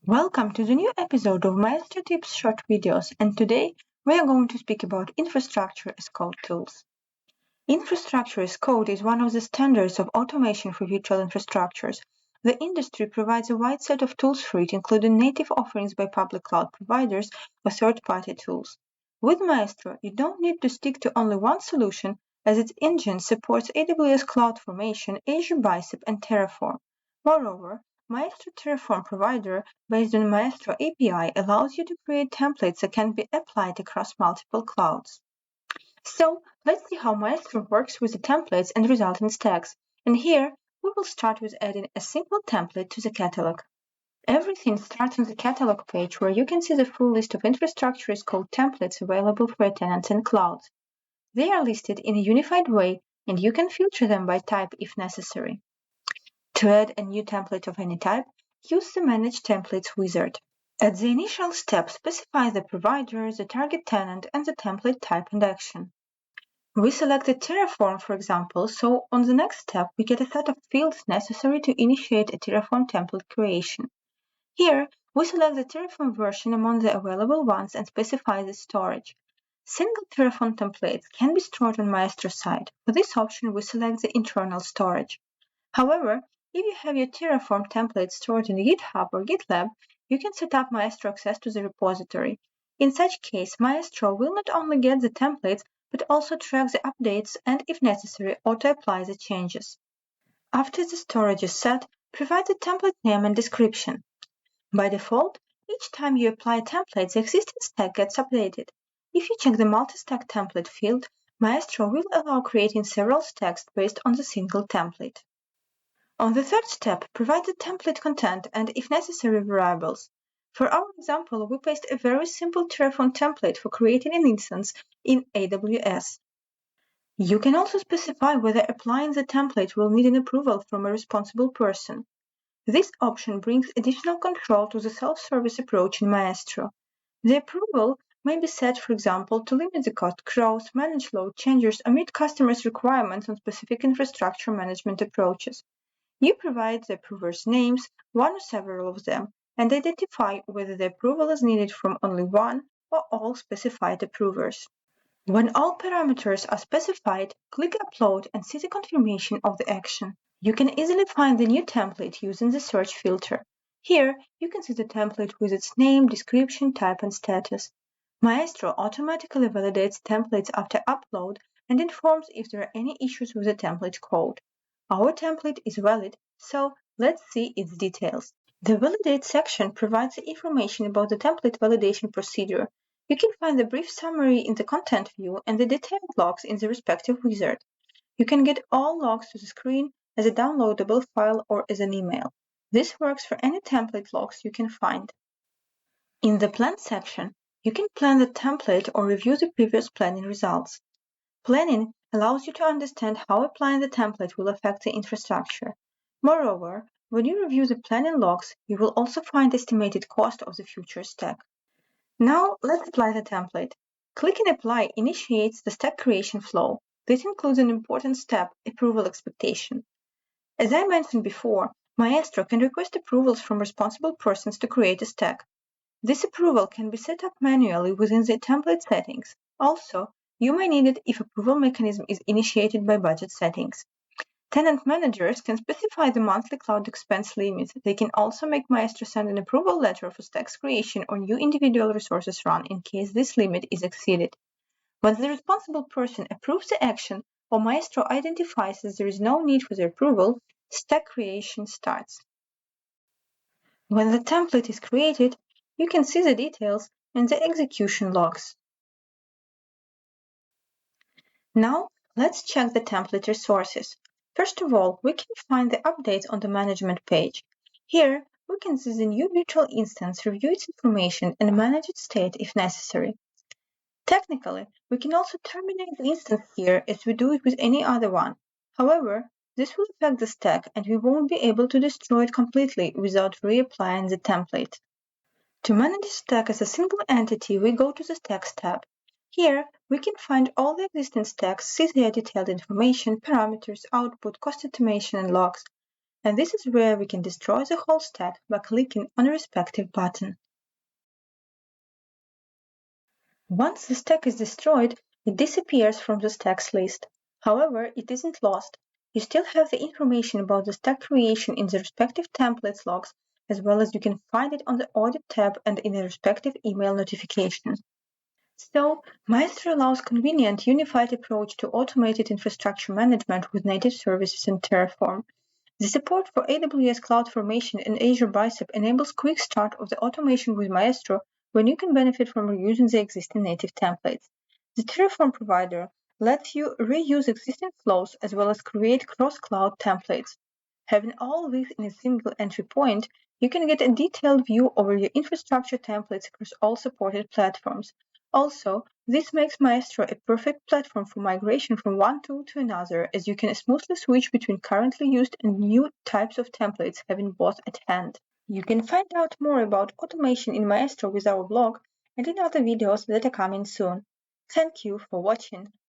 Welcome to the new episode of Maestro Tips short videos, and today we are going to speak about infrastructure as code tools. Infrastructure as code is one of the standards of automation for virtual infrastructures. The industry provides a wide set of tools for it, including native offerings by public cloud providers or third-party tools. With Maestro, you don't need to stick to only one solution, as its engine supports AWS CloudFormation, Azure Bicep, and Terraform. Moreover, Maestro Terraform Provider, based on Maestro API, allows you to create templates that can be applied across multiple clouds. So let's see how Maestro works with the templates and resulting stacks. And here we will start with adding a simple template to the catalog. Everything starts on the catalog page where you can see the full list of infrastructure as code templates available for tenants and clouds. They are listed in a unified way and you can filter them by type if necessary. To add a new template of any type, use the Manage Templates wizard. At the initial step, specify the provider, the target tenant, and the template type and action. We selected Terraform, for example, so on the next step we get a set of fields necessary to initiate a Terraform template creation. Here, we select the Terraform version among the available ones and specify the storage. Single Terraform templates can be stored on Maestro side. For this option, we select the internal storage. However, if you have your Terraform templates stored in GitHub or GitLab, you can set up Maestro access to the repository. In such case, Maestro will not only get the templates, but also track the updates and, if necessary, auto-apply the changes. After the storage is set, provide the template name and description. By default, each time you apply a template, the existing stack gets updated. If you check the multi-stack template field, Maestro will allow creating several stacks based on the single template. On the third step, provide the template content and, if necessary, variables. For our example, we paste a very simple Terraform template for creating an instance in AWS. You can also specify whether applying the template will need an approval from a responsible person. This option brings additional control to the self-service approach in Maestro. The approval may be set, for example, to limit the cost growth, manage load changes, or meet customers' requirements on specific infrastructure management approaches. You provide the approvers' names, one or several of them, and identify whether the approval is needed from only one or all specified approvers. When all parameters are specified, click Upload and see the confirmation of the action. You can easily find the new template using the search filter. Here, you can see the template with its name, description, type, and status. Maestro automatically validates templates after upload and informs if there are any issues with the template code. Our template is valid, so let's see its details. The Validate section provides the information about the template validation procedure. You can find the brief summary in the content view and the detailed logs in the respective wizard. You can get all logs to the screen as a downloadable file or as an email. This works for any template logs you can find. In the Plan section, you can plan the template or review the previous planning results. Planning allows you to understand how applying the template will affect the infrastructure. Moreover, when you review the planning logs, you will also find estimated cost of the future stack. Now let's apply the template. Clicking Apply initiates the stack creation flow. This includes an important step, approval expectation. As I mentioned before, Maestro can request approvals from responsible persons to create a stack. This approval can be set up manually within the template settings. Also, you may need it if approval mechanism is initiated by budget settings. Tenant managers can specify the monthly cloud expense limit. They can also make Maestro send an approval letter for stacks creation or new individual resources run in case this limit is exceeded. Once the responsible person approves the action or Maestro identifies that there is no need for the approval, stack creation starts. When the template is created, you can see the details and the execution logs. Now, let's check the template resources. First of all, we can find the updates on the management page. Here, we can see the new virtual instance, review its information, and manage its state if necessary. Technically, we can also terminate the instance here as we do it with any other one. However, this will affect the stack and we won't be able to destroy it completely without reapplying the template. To manage the stack as a single entity, we go to the Stacks tab. Here, we can find all the existing stacks, see their detailed information, parameters, output, cost estimation, and logs. And this is where we can destroy the whole stack by clicking on a respective button. Once the stack is destroyed, it disappears from the stacks list. However, it isn't lost. You still have the information about the stack creation in the respective templates logs, as well as you can find it on the Audit tab and in the respective email notifications. So, Maestro allows convenient, unified approach to automated infrastructure management with native services in Terraform. The support for AWS CloudFormation and Azure Bicep enables quick start of the automation with Maestro when you can benefit from reusing the existing native templates. The Terraform provider lets you reuse existing flows as well as create cross-cloud templates. Having all this in a single entry point, you can get a detailed view over your infrastructure templates across all supported platforms. Also, this makes Maestro a perfect platform for migration from one tool to another, as you can smoothly switch between currently used and new types of templates, having both at hand. You can find out more about automation in Maestro with our blog and in other videos that are coming soon. Thank you for watching.